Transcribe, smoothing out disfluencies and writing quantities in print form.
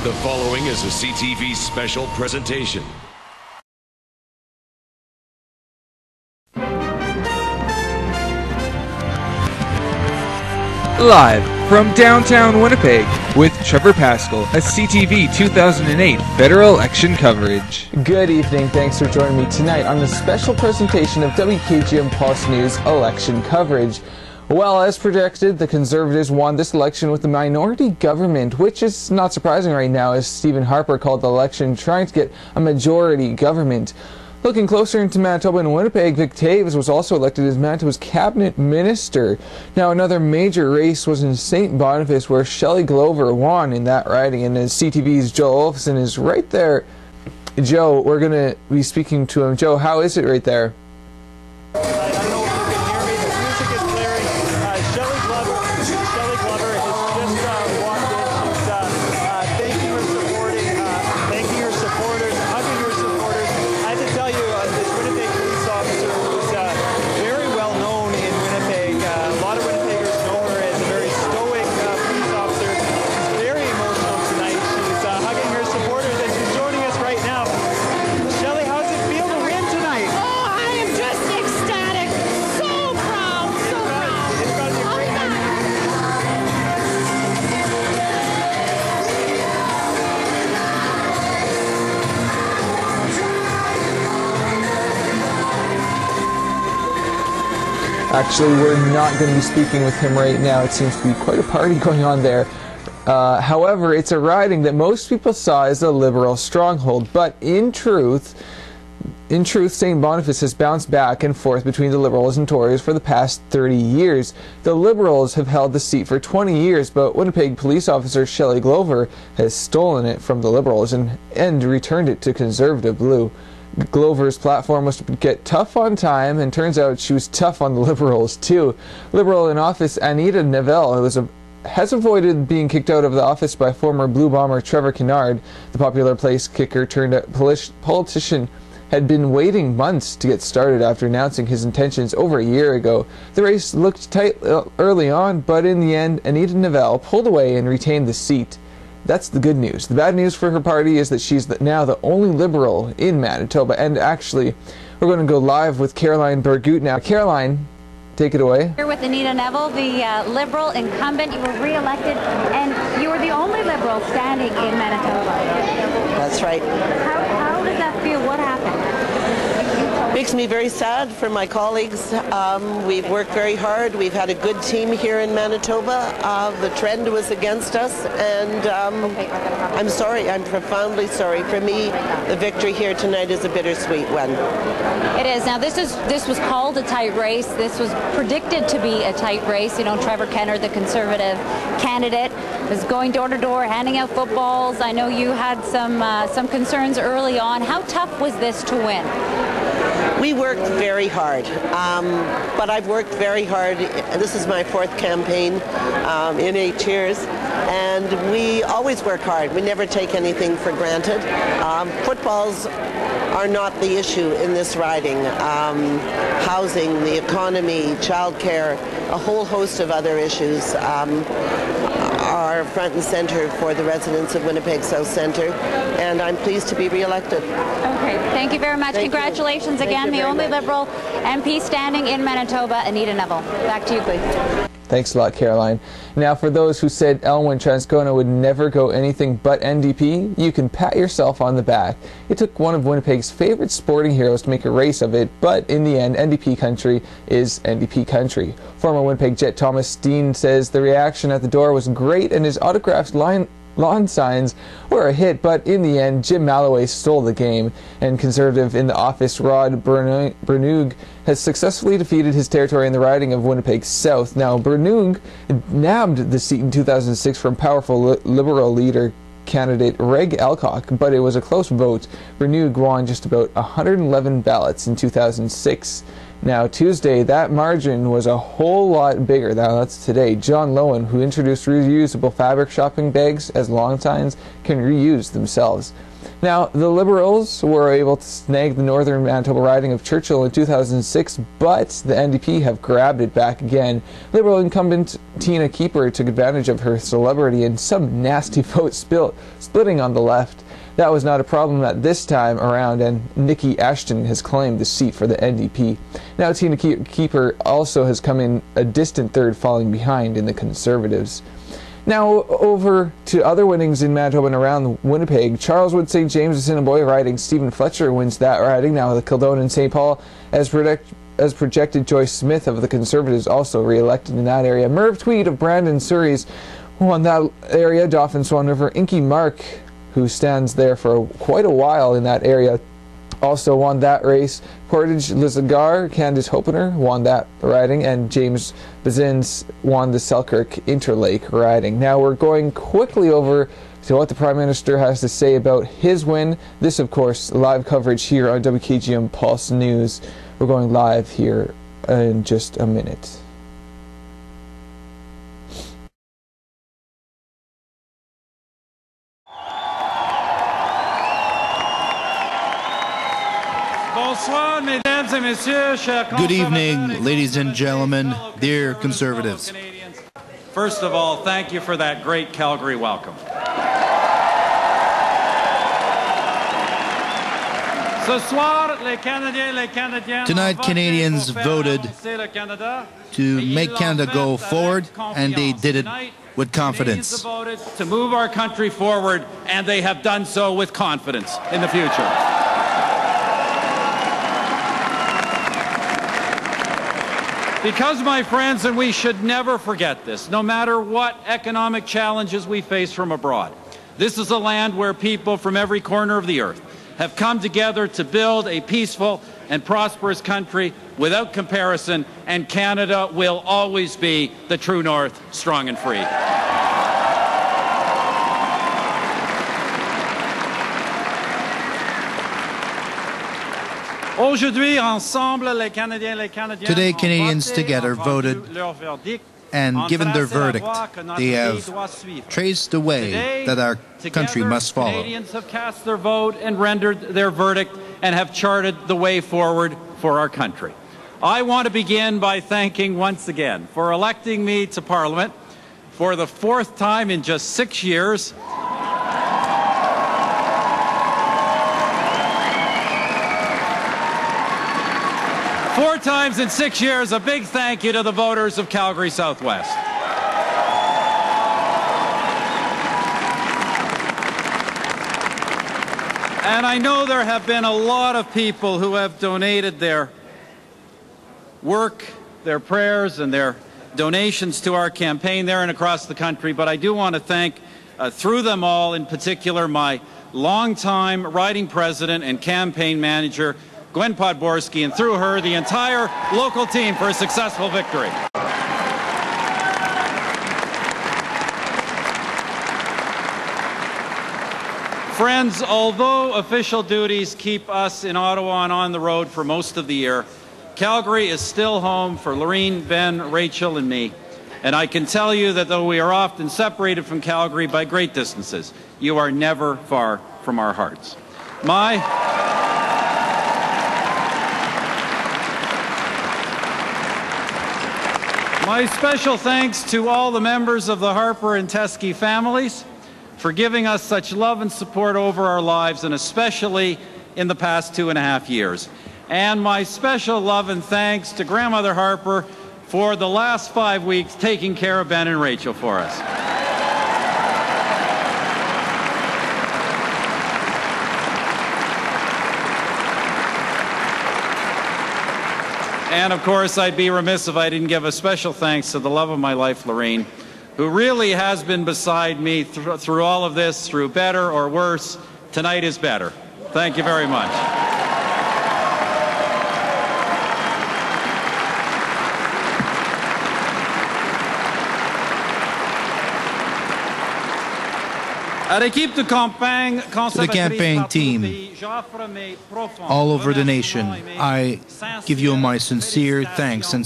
The following is a CTV special presentation. Live from downtown Winnipeg with Trevor Pascal, a CTV 2008 federal election coverage. Good evening, thanks for joining me tonight on the special presentation of WKGM Pulse News election coverage. Well, as projected, the Conservatives won this election with a minority government, which is not surprising right now, as Stephen Harper called the election trying to get a majority government. Looking closer into Manitoba and Winnipeg, Vic Taves was also elected as Manitoba's cabinet minister. Now, another major race was in St. Boniface, where Shelley Glover won in that riding, and as CTV's Joe Olofsson is right there. Joe, we're going to be speaking to him. Joe, how is it right there? Actually, we're not going to be speaking with him right now. It seems to be quite a party going on there. However, it's a riding that most people saw as a Liberal stronghold, but in truth, St. Boniface has bounced back and forth between the Liberals and Tories for the past 30 years. The Liberals have held the seat for 20 years, but Winnipeg police officer Shelley Glover has stolen it from the Liberals and returned it to Conservative blue. Glover's platform was to get tough on time, and turns out she was tough on the Liberals too. Liberal in office Anita Neville has avoided being kicked out of the office by former Blue Bomber Trevor Kennard. The popular place kicker turned politician had been waiting months to get started after announcing his intentions over a year ago. The race looked tight early on, but in the end, Anita Neville pulled away and retained the seat. That's the good news. The bad news for her party is that she's now the only Liberal in Manitoba. And actually, we're going to go live with Caroline Bergut now. Caroline, take it away. Here with Anita Neville, the Liberal incumbent. You were re-elected, and you were the only Liberal standing in Manitoba. That's right. How does that feel? What happened? Makes me very sad for my colleagues. We've worked very hard. We've had a good team here in Manitoba. The trend was against us, and I'm sorry. I'm profoundly sorry. For me, the victory here tonight is a bittersweet one. It is. Now, this was called a tight race. This was predicted to be a tight race. You know, Trevor Kennard, the Conservative candidate, was going door to door, handing out footballs. I know you had some concerns early on. How tough was this to win? We worked very hard, but I've worked very hard. This is my fourth campaign in 8 years, and we always work hard. We never take anything for granted. Footballs are not the issue in this riding. Housing, the economy, childcare, a whole host of other issues are front and center for the residents of Winnipeg South Centre, and I'm pleased to be re-elected. Okay, thank you very much. Congratulations again, the only Liberal MP standing in Manitoba, Anita Neville. Back to you, please. Thanks a lot, Caroline. Now, for those who said Elwyn Transcona would never go anything but NDP, you can pat yourself on the back. It took one of Winnipeg's favorite sporting heroes to make a race of it, but in the end, NDP country is NDP country. Former Winnipeg Jet Thomas Steen says the reaction at the door was great and his autographed lawn signs were a hit, but in the end, Jim Malloway stole the game, and Conservative in the office Rod Bernug has successfully defeated his territory in the riding of Winnipeg South. Now, Bernug nabbed the seat in 2006 from powerful Liberal leader candidate Reg Alcock, but it was a close vote. Bernug won just about 111 ballots in 2006. Now, Tuesday, that margin was a whole lot bigger. Now, that's today. John Lowen, who introduced reusable fabric shopping bags as long signs, can reuse themselves. Now, the Liberals were able to snag the northern Manitoba riding of Churchill in 2006, but the NDP have grabbed it back again. Liberal incumbent Tina Keeper took advantage of her celebrity and some nasty vote splitting on the left. That was not a problem at this time around, and Nikki Ashton has claimed the seat for the NDP. Now, Tina Keeper also has come in a distant third, falling behind in the Conservatives. Now, over to other winnings in Manitoba and around Winnipeg. Charleswood, St. James, Assiniboia riding. Stephen Fletcher wins that riding. Now, the Kildonan and St. Paul, as projected, Joyce Smith of the Conservatives also re-elected in that area. Merv Tweed of Brandon, Surrey's won that area. Dauphin, Swan River. Inky Mark, who stands there for quite a while in that area, also won that race. Portage, Lizagar, Candice Hopener won that riding, and James Bazins won the Selkirk Interlake riding. Now we're going quickly over to what the Prime Minister has to say about his win. This, of course, live coverage here on WKGM Pulse News. We're going live here in just a minute. Good evening, ladies and gentlemen, dear Conservatives. First of all, thank you for that great Calgary welcome. Tonight, Canadians voted to make Canada go forward, and they did it with confidence. Voted to move our country forward, and they have done so with confidence in the future. Because, my friends, and we should never forget this, no matter what economic challenges we face from abroad, this is a land where people from every corner of the earth have come together to build a peaceful and prosperous country without comparison, and Canada will always be the true north, strong and free. Today, Canadians together voted, and given their verdict, they have traced the way that our country must follow. Canadians have cast their vote and rendered their verdict and have charted the way forward for our country. I want to begin by thanking once again for electing me to Parliament for the fourth time in just 6 years. 4 times in 6 years. A big thank you to the voters of Calgary Southwest. And I know there have been a lot of people who have donated their work, their prayers, and their donations to our campaign there and across the country, but I do want to thank, through them all, in particular, my longtime riding president and campaign manager, Gwen Podborski, and through her, the entire local team for a successful victory. Friends, although official duties keep us in Ottawa and on the road for most of the year, Calgary is still home for Lorene, Ben, Rachel, and me. And I can tell you that though we are often separated from Calgary by great distances, you are never far from our hearts. My special thanks to all the members of the Harper and Teskey families for giving us such love and support over our lives, and especially in the past 2.5 years. And my special love and thanks to Grandmother Harper for the last 5 weeks taking care of Ben and Rachel for us. And of course, I'd be remiss if I didn't give a special thanks to the love of my life, Lorene, who really has been beside me through all of this, through better or worse. Tonight is better. Thank you very much. To the campaign team, all over the nation, I give you my sincere thanks and